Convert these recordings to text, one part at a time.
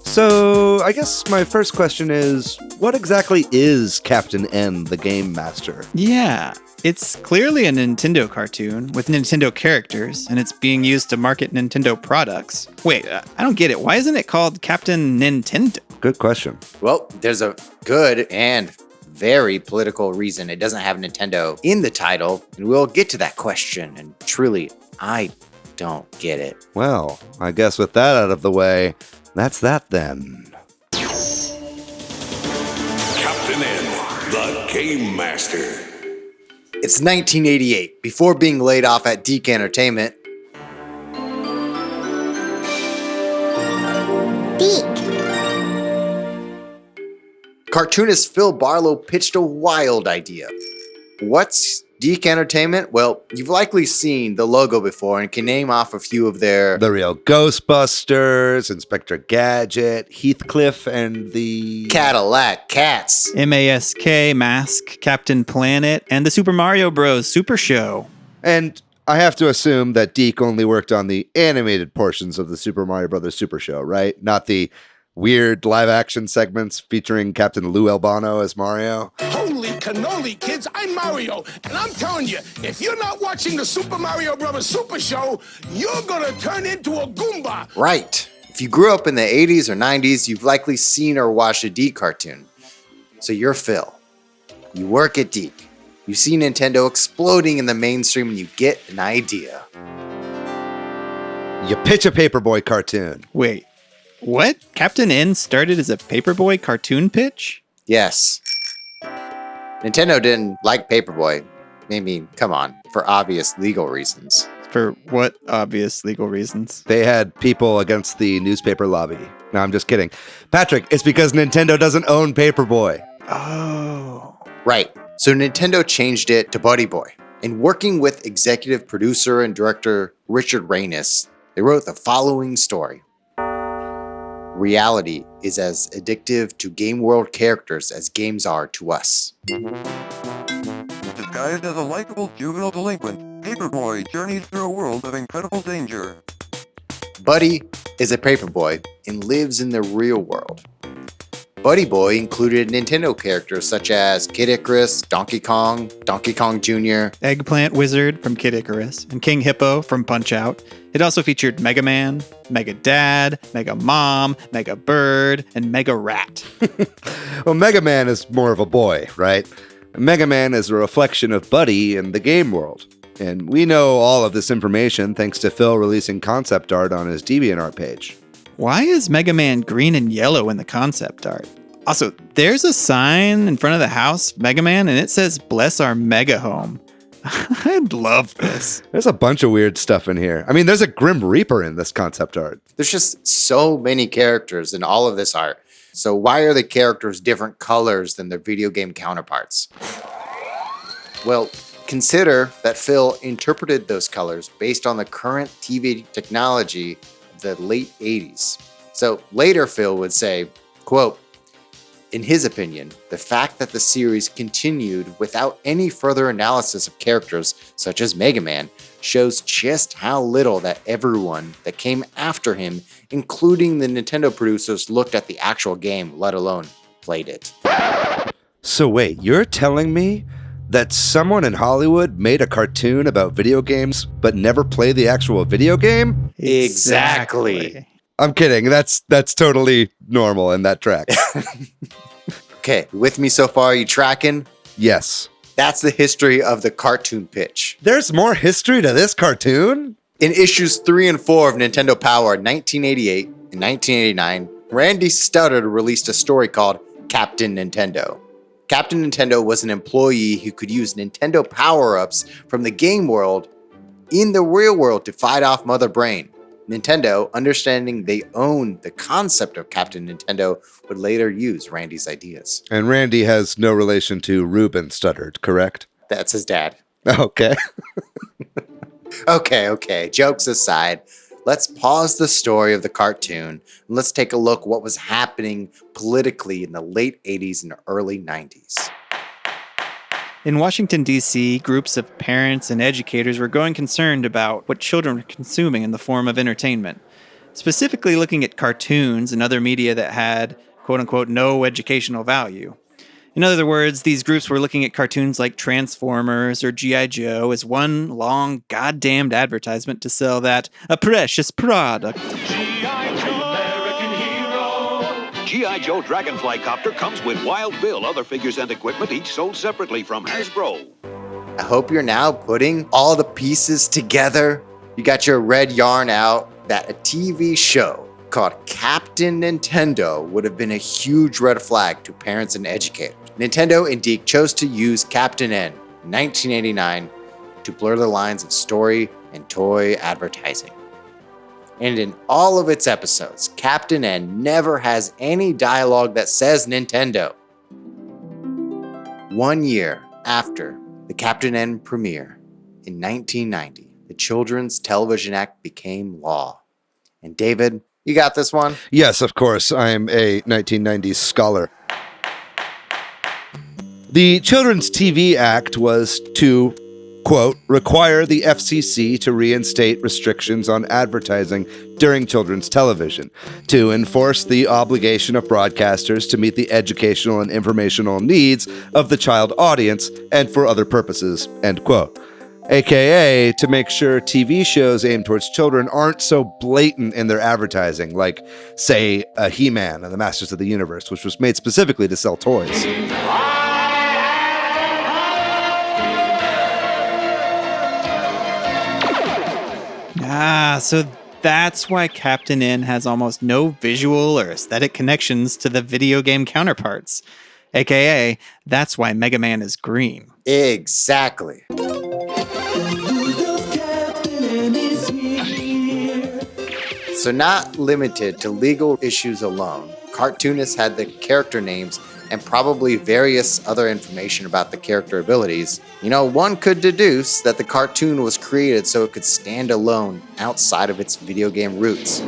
So, I guess my first question is, what exactly is Captain N, the Game Master? Yeah, it's clearly a Nintendo cartoon with Nintendo characters, and it's being used to market Nintendo products. Wait, I don't get it. Why isn't it called Captain Nintendo? Good question. Well, there's a good and very political reason it doesn't have Nintendo in the title, and we'll get to that question. And truly, I don't get it. Well, I guess with that out of the way, that's that then. Captain N, the Game Master. It's 1988. Before being laid off at Deke Entertainment, cartoonist Phil Barlow pitched a wild idea. What's Deke Entertainment? Well, you've likely seen the logo before and can name off a few of their... The Real Ghostbusters, Inspector Gadget, Heathcliff, and the... Cadillac Cats. MASK, Mask, Captain Planet, and the Super Mario Bros. Super Show. And I have to assume that Deke only worked on the animated portions of the Super Mario Bros. Super Show, right? Not the weird live-action segments featuring Captain Lou Albano as Mario. Holy cannoli, kids, I'm Mario, and I'm telling you, if you're not watching the Super Mario Bros. Super Show, you're gonna turn into a Goomba. Right. If you grew up in the 80s or 90s, you've likely seen or watched a Deke cartoon. So you're Phil. You work at Deke. You see Nintendo exploding in the mainstream and you get an idea. You pitch a Paperboy cartoon. Wait, what? Captain N started as a Paperboy cartoon pitch? Yes. Nintendo didn't like Paperboy. I mean, come on, for obvious legal reasons. For what obvious legal reasons? They had people against the newspaper lobby. No, I'm just kidding. Patrick, it's because Nintendo doesn't own Paperboy. Oh. Right. So Nintendo changed it to Buddy Boy. And working with executive producer and director Richard Reynes, they wrote the following story. Reality is as addictive to game world characters as games are to us. Disguised as a likable juvenile delinquent, Paperboy journeys through a world of incredible danger. Buddy is a paperboy and lives in the real world. Buddy Boy included Nintendo characters such as Kid Icarus, Donkey Kong Jr., Eggplant Wizard from Kid Icarus, and King Hippo from Punch-Out! It also featured Mega Man, Mega Dad, Mega Mom, Mega Bird, and Mega Rat. Well, Mega Man is more of a boy, right? Mega Man is a reflection of Buddy in the game world. And we know all of this information thanks to Phil releasing concept art on his DeviantArt page. Why is Mega Man green and yellow in the concept art? Also, there's a sign in front of the house, Mega Man, and it says, "Bless our Mega Home." I love this. There's a bunch of weird stuff in here. I mean, there's a Grim Reaper in this concept art. There's just so many characters in all of this art. So why are the characters different colors than their video game counterparts? Well, consider that Phil interpreted those colors based on the current TV technology of the late 80s. So later Phil would say, quote, in his opinion, the fact that the series continued without any further analysis of characters such as Mega Man shows just how little that everyone that came after him, including the Nintendo producers, looked at the actual game, let alone played it. So wait, you're telling me that someone in Hollywood made a cartoon about video games but never played the actual video game? Exactly. I'm kidding. That's totally normal and that tracks. Okay, with me so far? You tracking? Yes. That's the history of the cartoon pitch. There's more history to this cartoon? In issues 3 and 4 of Nintendo Power, 1988 and 1989, Randy Studdard released a story called Captain Nintendo. Captain Nintendo was an employee who could use Nintendo power-ups from the game world in the real world to fight off Mother Brain. Nintendo, understanding they owned the concept of Captain Nintendo, would later use Randy's ideas. And Randy has no relation to Ruben Studdard, correct? That's his dad. Okay. Okay. Jokes aside, let's pause the story of the cartoon and let's take a look what was happening politically in the late 80s and early 90s. In Washington, D.C., groups of parents and educators were growing concerned about what children were consuming in the form of entertainment, specifically looking at cartoons and other media that had, quote-unquote, no educational value. In other words, these groups were looking at cartoons like Transformers or G.I. Joe as one long goddamned advertisement to sell that a precious product. G.I. Joe Dragonfly Copter comes with Wild Bill, other figures and equipment, each sold separately from Hasbro. I hope you're now putting all the pieces together. You got your red yarn out that a TV show called Captain Nintendo would have been a huge red flag to parents and educators. Nintendo indeed chose to use Captain N in 1989 to blur the lines of story and toy advertising. And in all of its episodes, Captain N never has any dialogue that says Nintendo. 1 year after the Captain N premiere in 1990, the Children's Television Act became law. And David, you got this one? Yes, of course. I'm a 1990s scholar. The Children's TV Act was to, quote, require the FCC to reinstate restrictions on advertising during children's television, to enforce the obligation of broadcasters to meet the educational and informational needs of the child audience, and for other purposes, end quote. AKA to make sure TV shows aimed towards children aren't so blatant in their advertising, like, say, a He-Man and the Masters of the Universe, which was made specifically to sell toys. So that's why Captain N has almost no visual or aesthetic connections to the video game counterparts. AKA, that's why Mega Man is green. Exactly. So not limited to legal issues alone, cartoonists had the character names and probably various other information about the character abilities. One could deduce that the cartoon was created so it could stand alone outside of its video game roots.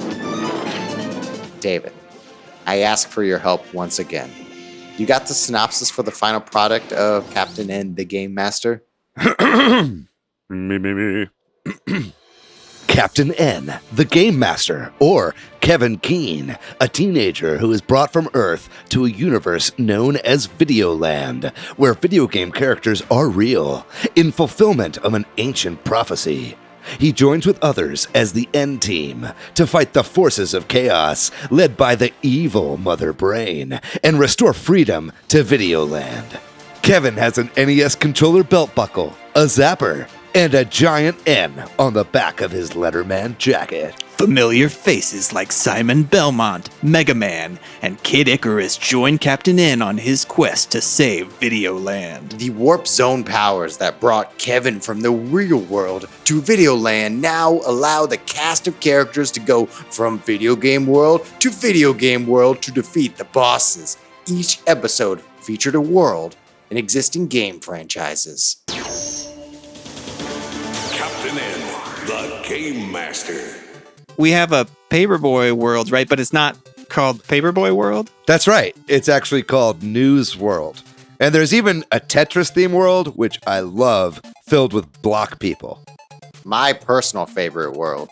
David, I ask for your help once again. You got the synopsis for the final product of Captain N, the Game Master? Me. Captain N, the Game Master, or Kevin Keene, a teenager who is brought from Earth to a universe known as Videoland, where video game characters are real, in fulfillment of an ancient prophecy. He joins with others as the N Team to fight the forces of chaos led by the evil Mother Brain and restore freedom to Videoland. Kevin has an NES controller belt buckle, a zapper, and a giant N on the back of his Letterman jacket. Familiar faces like Simon Belmont, Mega Man, and Kid Icarus join Captain N on his quest to save Videoland. The warp zone powers that brought Kevin from the real world to Videoland now allow the cast of characters to go from video game world to video game world to defeat the bosses. Each episode featured a world in existing game franchises. Captain N, the Game Master. We have a Paperboy World, right? But it's not called Paperboy World? That's right. It's actually called News World. And there's even a Tetris theme world, which I love, filled with block people. My personal favorite world,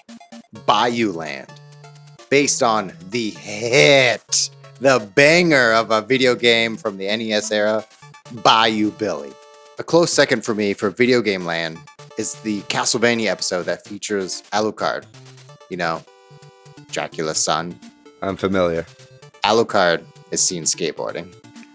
Bayou Land, based on the hit, the banger of a video game from the NES era, Bayou Billy. A close second for me for video game land is the Castlevania episode that features Alucard. Dracula's son. I'm familiar. Alucard is seen skateboarding.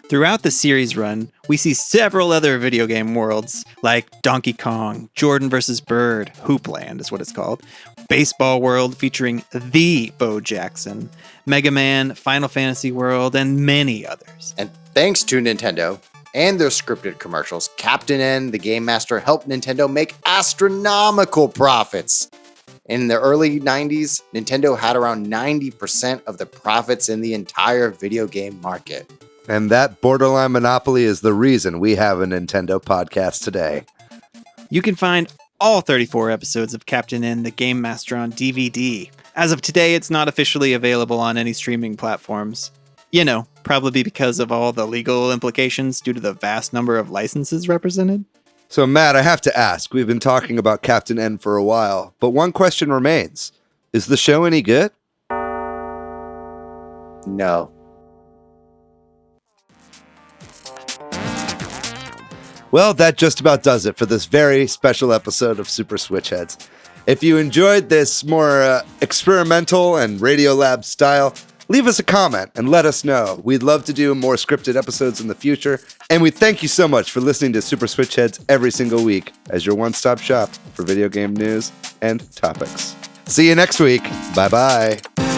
Throughout the series run, we see several other video game worlds, like Donkey Kong, Jordan vs. Bird, Hoopland is what it's called, Baseball World featuring the Bo Jackson, Mega Man, Final Fantasy World, and many others. And thanks to Nintendo and their scripted commercials, Captain N, the Game Master, helped Nintendo make astronomical profits. In the early 90s, Nintendo had around 90% of the profits in the entire video game market. And that borderline monopoly is the reason we have a Nintendo podcast today. You can find all 34 episodes of Captain N, the Game Master on DVD. As of today, it's not officially available on any streaming platforms. You know, probably because of all the legal implications due to the vast number of licenses represented. So, Matt, I have to ask. We've been talking about Captain N for a while, but one question remains. Is the show any good? No. Well, that just about does it for this very special episode of Super Switch Headz. If you enjoyed this more experimental and Radiolab style, leave us a comment and let us know. We'd love to do more scripted episodes in the future. And we thank you so much for listening to Super Switch Headz every single week as your one-stop shop for video game news and topics. See you next week. Bye-bye.